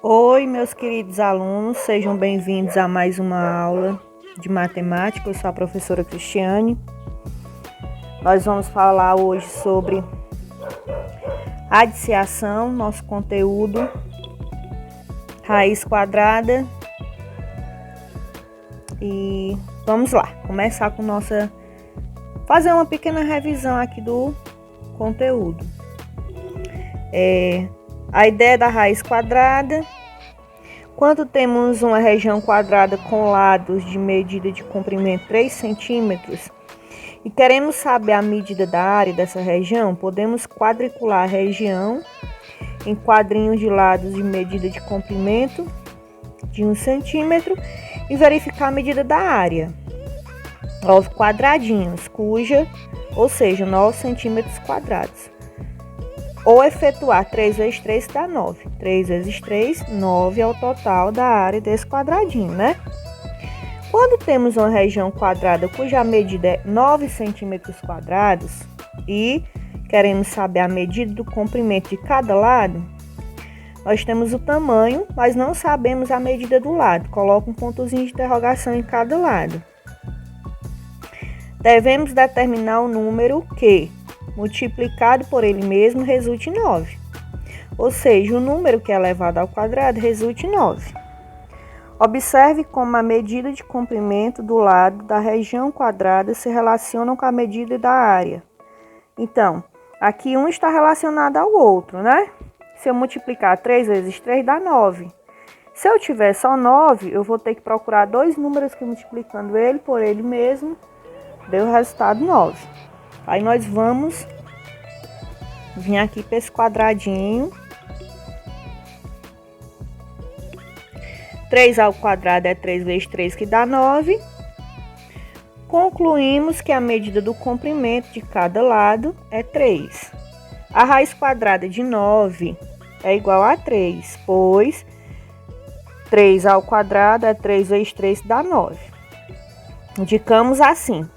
Oi, meus queridos alunos, sejam bem-vindos a mais uma aula de matemática. Eu sou a professora Cristiane. Nós vamos falar hoje sobre a disseciação, nosso conteúdo, raiz quadrada. E vamos lá, começar com fazer uma pequena revisão aqui do conteúdo. A ideia da raiz quadrada: quando temos uma região quadrada com lados de medida de comprimento 3 centímetros e queremos saber a medida da área dessa região, podemos quadricular a região em quadrinhos de lados de medida de comprimento de 1 centímetro e verificar a medida da área. 9 quadradinhos, ou seja, 9 centímetros quadrados. Ou efetuar 3 vezes 3 dá 9. 3 vezes 3, 9 é o total da área desse quadradinho, né? Quando temos uma região quadrada cuja medida é 9 centímetros quadrados e queremos saber a medida do comprimento de cada lado, nós temos o tamanho, mas não sabemos a medida do lado. Coloca um pontozinho de interrogação em cada lado. Devemos determinar o número que, multiplicado por ele mesmo, resulte em 9. Ou seja, o número que é elevado ao quadrado resulte em 9. Observe como a medida de comprimento do lado da região quadrada se relaciona com a medida da área. Então, aqui um está relacionado ao outro, né? Se eu multiplicar 3 vezes 3 dá 9. Se eu tiver só 9, eu vou ter que procurar dois números que, multiplicando ele por ele mesmo, deu o resultado 9. Aí nós vamos vir aqui para esse quadradinho. 3 ao quadrado é 3 vezes 3, que dá 9. Concluímos que a medida do comprimento de cada lado é 3. A raiz quadrada de 9 é igual a 3, pois 3 ao quadrado é 3 vezes 3, que dá 9. Indicamos assim: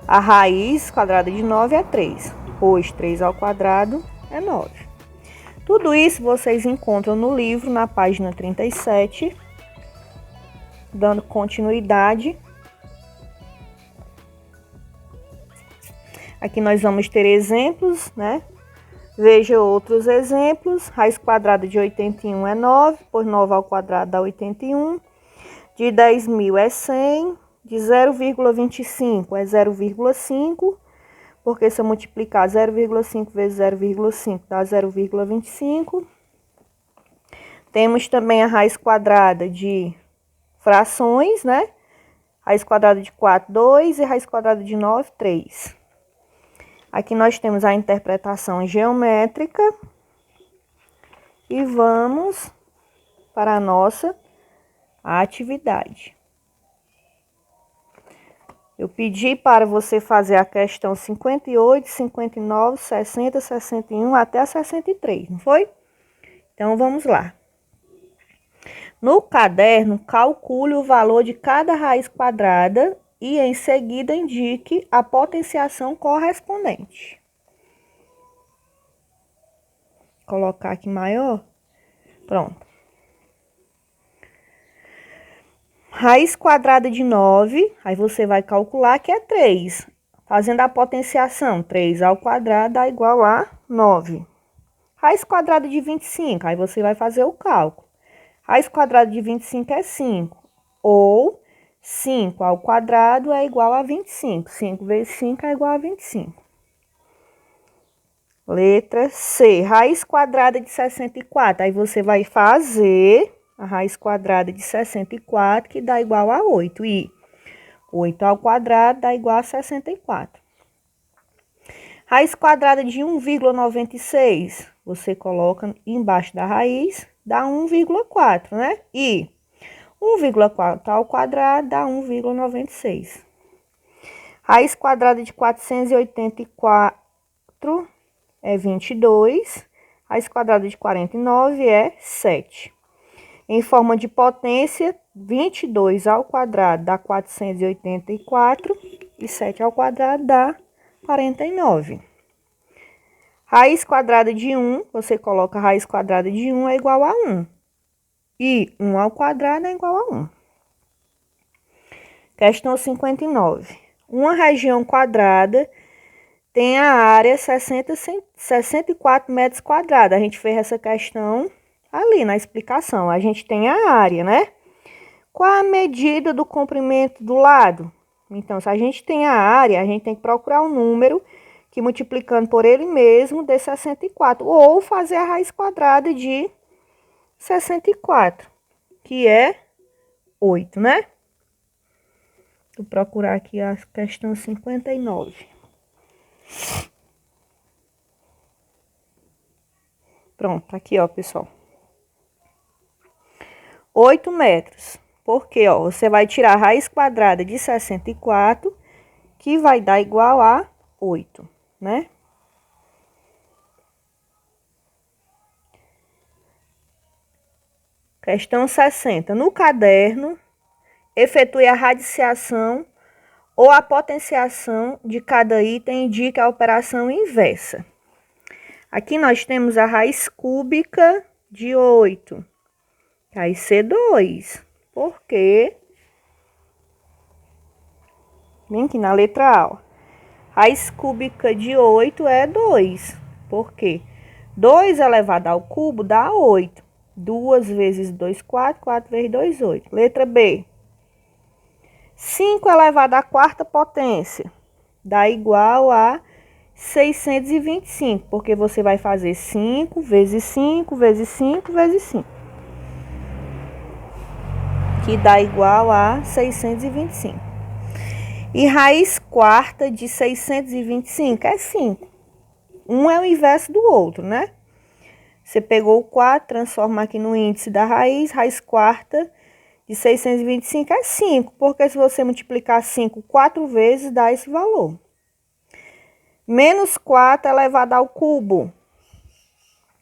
a raiz quadrada de 9 é 3, pois 3 ao quadrado é 9. Tudo isso vocês encontram no livro, na página 37, dando continuidade. Aqui nós vamos ter exemplos, né? Veja outros exemplos. Raiz quadrada de 81 é 9, pois 9 ao quadrado dá 81. De 10.000 é 100. De 0,25 é 0,5, porque se eu multiplicar 0,5 vezes 0,5 dá 0,25. Temos também a raiz quadrada de frações, né? Raiz quadrada de 4, 2 e raiz quadrada de 9, 3. Aqui nós temos a interpretação geométrica e vamos para a nossa atividade. Eu pedi para você fazer a questão 58, 59, 60, 61 até a 63, não foi? Então, vamos lá. No caderno, calcule o valor de cada raiz quadrada e, em seguida, indique a potenciação correspondente. Vou colocar aqui maior. Pronto. Raiz quadrada de 9, aí você vai calcular que é 3. Fazendo a potenciação, 3 ao quadrado dá igual a 9. Raiz quadrada de 25, aí você vai fazer o cálculo. Raiz quadrada de 25 é 5, ou 5 ao quadrado é igual a 25. 5 vezes 5 é igual a 25. Letra C, raiz quadrada de 64, aí você vai fazer a raiz quadrada de 64, que dá igual a 8. E 8 ao quadrado dá igual a 64. Raiz quadrada de 1,96, você coloca embaixo da raiz, dá 1,4, né? E 1,4 ao quadrado dá 1,96. Raiz quadrada de 484 é 22. Raiz quadrada de 49 é 7. Em forma de potência, 22 ao quadrado dá 484 e 7 ao quadrado dá 49. Raiz quadrada de 1, você coloca a raiz quadrada de 1 é igual a 1. E 1 ao quadrado é igual a 1. Questão 59. Uma região quadrada tem a área 64 metros quadrados. A gente fez essa questão ali na explicação. A gente tem a área, né? Qual a medida do comprimento do lado? Então, se a gente tem a área, a gente tem que procurar um número que multiplicando por ele mesmo dê 64. Ou fazer a raiz quadrada de 64, que é 8, né? Vou procurar aqui a questão 59. Pronto, aqui, ó, pessoal. 8 metros. Porque, ó, você vai tirar a raiz quadrada de 64, que vai dar igual a 8, né? Questão 60. No caderno, efetue a radiciação ou a potenciação de cada item e indique a operação inversa. Aqui nós temos a raiz cúbica de 8. Vai ser 2. Por quê? Vem aqui na letra A, ó. Raiz cúbica de 8 é 2. Por quê? 2 elevado ao cubo dá 8. 2 vezes 2, 4. 4 vezes 2, 8. Letra B. 5 elevado à quarta potência dá igual a 625. Porque você vai fazer 5 vezes 5 vezes 5 vezes 5. Que dá igual a 625. E raiz quarta de 625 é 5. Um é o inverso do outro, né? Você pegou o 4, transforma aqui no índice da raiz. Raiz quarta de 625 é 5. Porque se você multiplicar 5 4 vezes, dá esse valor. Menos 4 elevado ao cubo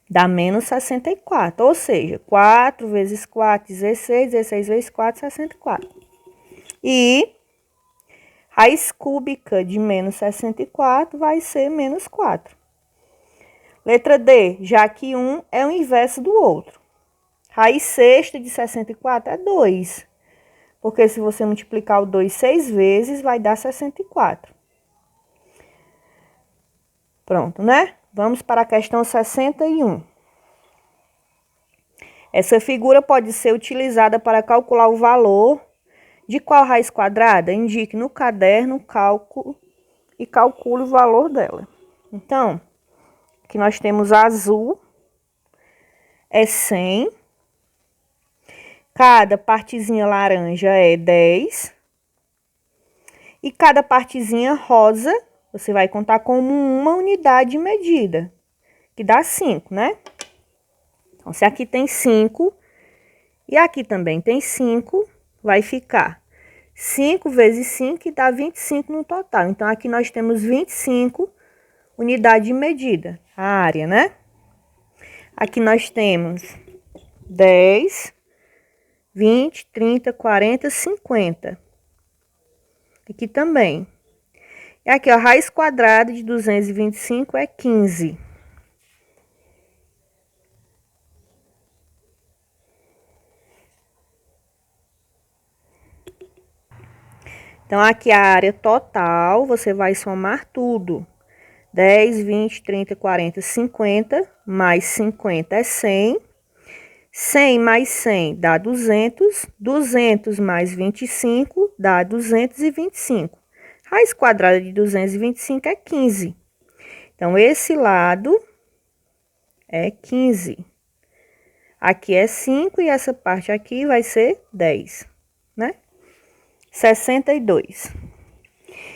dá menos 64. Ou seja, 4 vezes 4, 16. 16 vezes 4, 64. E raiz cúbica de menos 64 vai ser menos 4. Letra D, já que um é o inverso do outro. Raiz sexta de 64 é 2. Porque se você multiplicar o 2 6 vezes, vai dar 64. Pronto, né? Vamos para a questão 61. Essa figura pode ser utilizada para calcular o valor de qual raiz quadrada? Indique no caderno cálculo e calcule o valor dela. Então, aqui nós temos azul, é 100. Cada partezinha laranja é 10. E cada partezinha rosa, você vai contar como uma unidade de medida, que dá 5, né? Então, se aqui tem 5 e aqui também tem 5, vai ficar 5 vezes 5, que dá 25 no total. Então, aqui nós temos 25 unidades de medida, a área, né? Aqui nós temos 10, 20, 30, 40, 50. Aqui também. E aqui, ó, a raiz quadrada de 225 é 15. Então, aqui a área total, você vai somar tudo. 10, 20, 30, 40, 50, mais 50 é 100. 100 mais 100 dá 200. 200 mais 25 dá 225. Raiz quadrada de 225 é 15. Então, esse lado é 15. Aqui é 5 e essa parte aqui vai ser 10, né? 62.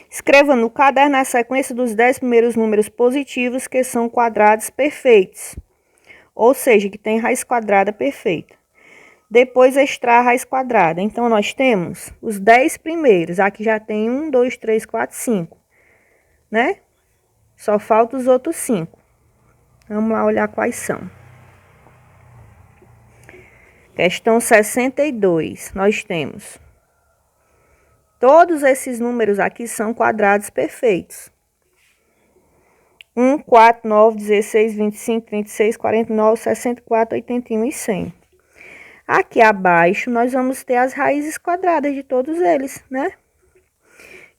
Escreva no caderno a sequência dos 10 primeiros números positivos que são quadrados perfeitos. Ou seja, que tem raiz quadrada perfeita. Depois extrair a raiz quadrada. Então, nós temos os 10 primeiros. Aqui já tem 1, 2, 3, 4, 5. Né? Só falta os outros 5. Vamos lá olhar quais são. Questão 62. Nós temos... Todos esses números aqui são quadrados perfeitos. 1, 4, 9, 16, 25, 36, 49, 64, 81 e 100. Aqui abaixo, nós vamos ter as raízes quadradas de todos eles, né?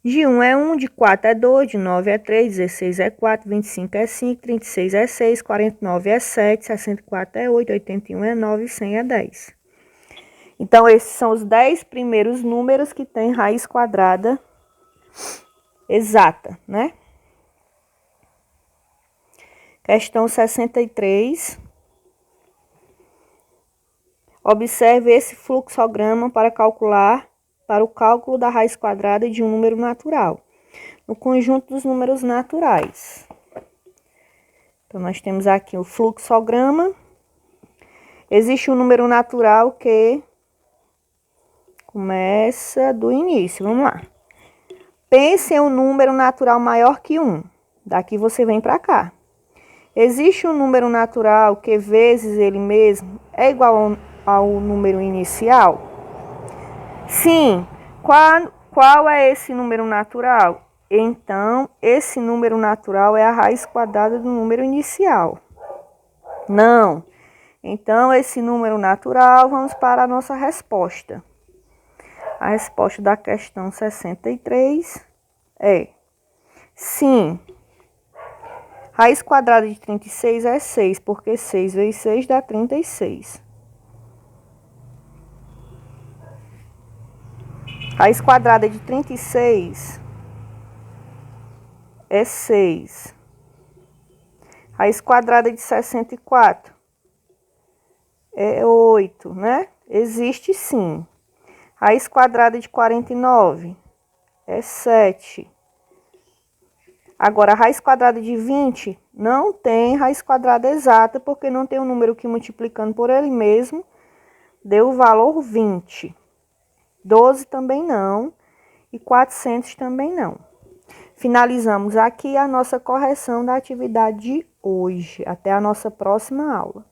De 1 é 1, de 4 é 2, de 9 é 3, 16 é 4, 25 é 5, 36 é 6, 49 é 7, 64 é 8, 81 é 9, 100 é 10. Então, esses são os 10 primeiros números que têm raiz quadrada exata, né? Questão 63. Observe esse fluxograma para o cálculo da raiz quadrada de um número natural, no conjunto dos números naturais. Então, nós temos aqui o fluxograma. Existe um número natural que começa do início. Vamos lá. Pense em um número natural maior que 1. Daqui você vem para cá. Existe um número natural que vezes ele mesmo é igual ao número inicial? Sim. Qual é esse número natural? Então, esse número natural é a raiz quadrada do número inicial. Não. Então, esse número natural, vamos para a nossa resposta. A resposta da questão 63 é sim. Raiz quadrada de 36 é 6, porque 6 vezes 6 dá 36. Raiz quadrada de 36 é 6. Raiz quadrada de 64 é 8, né? Existe sim. Raiz quadrada de 49 é 7. Agora, a raiz quadrada de 20 não tem raiz quadrada exata, porque não tem um número que multiplicando por ele mesmo deu o valor 20. 12 também não e 400 também não. Finalizamos aqui a nossa correção da atividade de hoje. Até a nossa próxima aula.